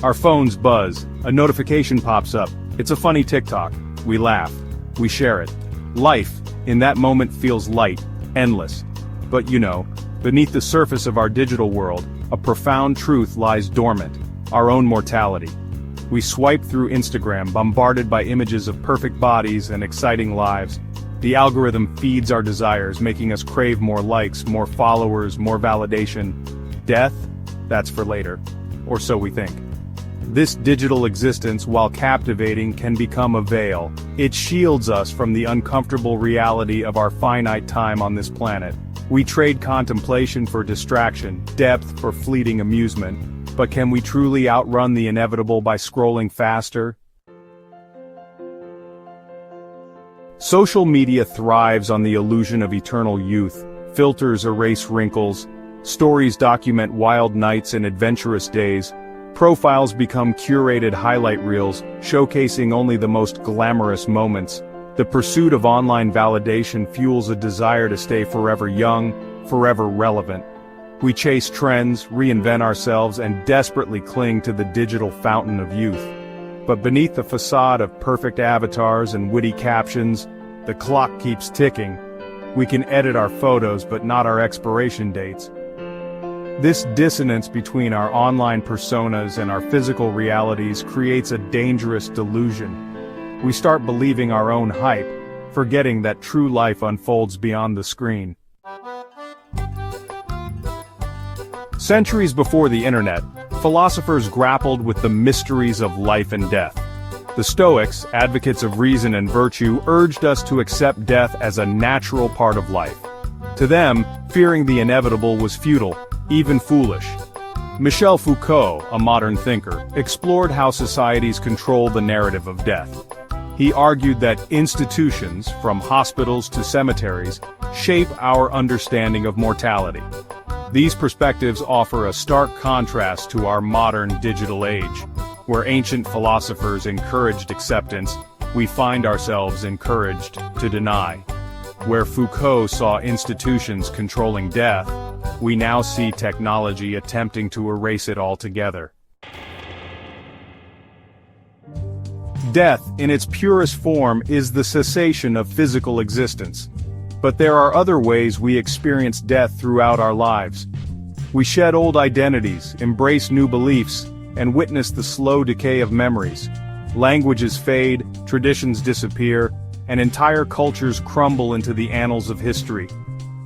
Our phones buzz, a notification pops up, it's a funny TikTok. We laugh. We share it. Life, in that moment, feels light, endless. But beneath the surface of our digital world, a profound truth lies dormant: our own mortality. We swipe through Instagram, bombarded by images of perfect bodies and exciting lives. The algorithm feeds our desires, making us crave more likes, more followers, more validation. Death? That's for later. Or so we think. This digital existence, while captivating, can become a veil. It shields us from the uncomfortable reality of our finite time on this planet. We trade contemplation for distraction, depth for fleeting amusement. But can we truly outrun the inevitable by scrolling faster? Social media thrives on the illusion of eternal youth. Filters erase wrinkles. Stories document wild nights and adventurous days. Profiles become curated highlight reels, showcasing only the most glamorous moments. The pursuit of online validation fuels a desire to stay forever young, forever relevant. We chase trends, reinvent ourselves, and desperately cling to the digital fountain of youth. But beneath the facade of perfect avatars and witty captions, the clock keeps ticking. We can edit our photos but not our expiration dates. This dissonance between our online personas and our physical realities creates a dangerous delusion. We start believing our own hype, forgetting that true life unfolds beyond the screen. Centuries before the internet, philosophers grappled with the mysteries of life and death. The Stoics, advocates of reason and virtue, urged us to accept death as a natural part of life. To them, fearing the inevitable was futile, even foolish. Michel Foucault, a modern thinker, explored how societies control the narrative of death. He argued that institutions, from hospitals to cemeteries, shape our understanding of mortality. These perspectives offer a stark contrast to our modern digital age. Where ancient philosophers encouraged acceptance, we find ourselves encouraged to deny. Where Foucault saw institutions controlling death, we now see technology attempting to erase it altogether. Death, in its purest form, is the cessation of physical existence. But there are other ways we experience death throughout our lives. We shed old identities, embrace new beliefs, and witness the slow decay of memories. Languages fade, traditions disappear, and entire cultures crumble into the annals of history.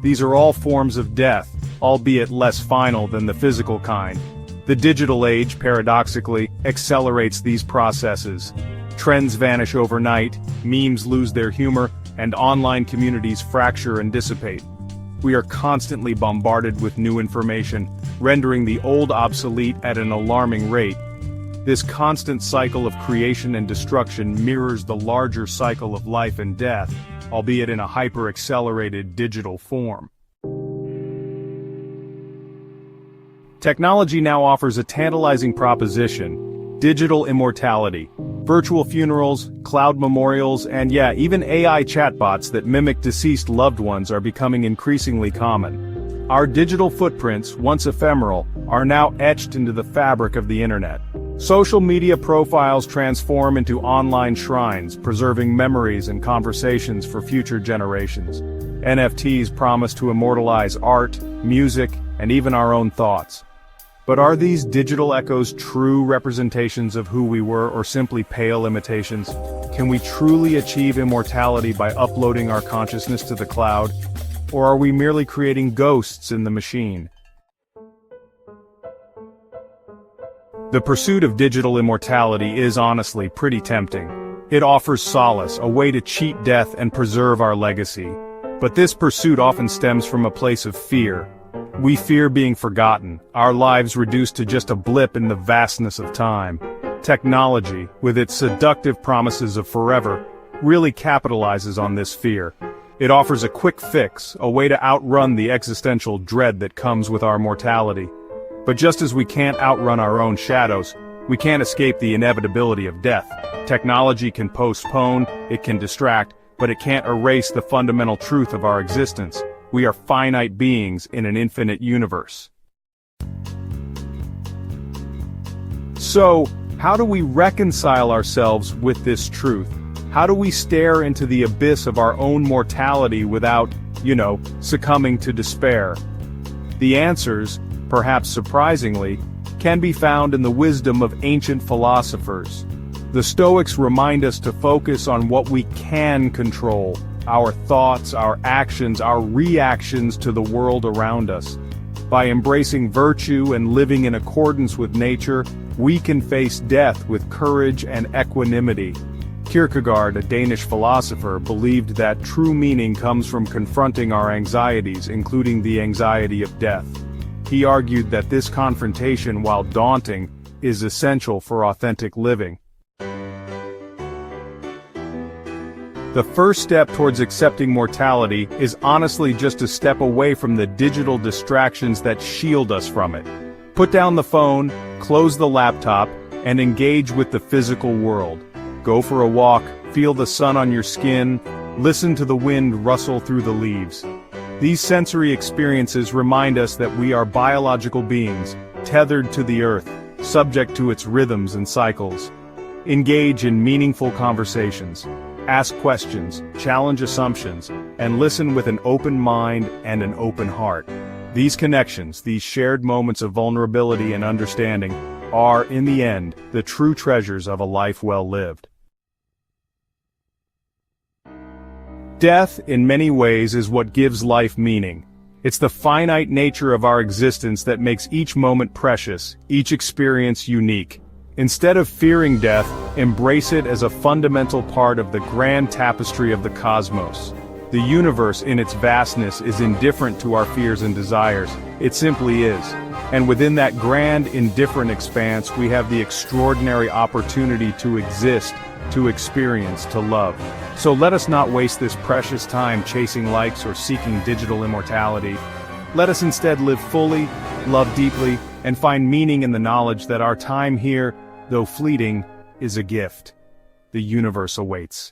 These are all forms of death, albeit less final than the physical kind. The digital age, paradoxically, accelerates these processes. Trends vanish overnight, memes lose their humor, and online communities fracture and dissipate. We are constantly bombarded with new information, rendering the old obsolete at an alarming rate. This constant cycle of creation and destruction mirrors the larger cycle of life and death, albeit in a hyper-accelerated digital form. Technology now offers a tantalizing proposition: digital immortality. Virtual funerals, cloud memorials, and even AI chatbots that mimic deceased loved ones are becoming increasingly common. Our digital footprints, once ephemeral, are now etched into the fabric of the internet. Social media profiles transform into online shrines, preserving memories and conversations for future generations. NFTs promise to immortalize art, music, and even our own thoughts. But are these digital echoes true representations of who we were, or simply pale imitations? Can we truly achieve immortality by uploading our consciousness to the cloud? Or are we merely creating ghosts in the machine? The pursuit of digital immortality is honestly pretty tempting. It offers solace, a way to cheat death and preserve our legacy. But this pursuit often stems from a place of fear. We fear being forgotten, our lives reduced to just a blip in the vastness of time. Technology, with its seductive promises of forever, really capitalizes on this fear. It offers a quick fix, a way to outrun the existential dread that comes with our mortality. But just as we can't outrun our own shadows, we can't escape the inevitability of death. Technology can postpone, it can distract, but it can't erase the fundamental truth of our existence. We are finite beings in an infinite universe. So, how do we reconcile ourselves with this truth? How do we stare into the abyss of our own mortality without, succumbing to despair? The answers, perhaps surprisingly, can be found in the wisdom of ancient philosophers. The Stoics remind us to focus on what we can control, our thoughts, our actions, our reactions to the world around us. By embracing virtue and living in accordance with nature, we can face death with courage and equanimity. Kierkegaard, a Danish philosopher, believed that true meaning comes from confronting our anxieties, including the anxiety of death. He argued that this confrontation, while daunting, is essential for authentic living. The first step towards accepting mortality is honestly just a step away from the digital distractions that shield us from it. Put down the phone, close the laptop, and engage with the physical world. Go for a walk, feel the sun on your skin, listen to the wind rustle through the leaves. These sensory experiences remind us that we are biological beings, tethered to the earth, subject to its rhythms and cycles. Engage in meaningful conversations. Ask questions, challenge assumptions, and listen with an open mind and an open heart. These connections, these shared moments of vulnerability and understanding, are, in the end, the true treasures of a life well lived. Death, in many ways, is what gives life meaning. It's the finite nature of our existence that makes each moment precious, each experience unique. Instead of fearing death, embrace it as a fundamental part of the grand tapestry of the cosmos. The universe in its vastness is indifferent to our fears and desires. It simply is. And within that grand, indifferent expanse, we have the extraordinary opportunity to exist, to experience, to love. So let us not waste this precious time chasing likes or seeking digital immortality. Let us instead live fully, love deeply, and find meaning in the knowledge that our time here, though fleeting, is a gift. The universe awaits.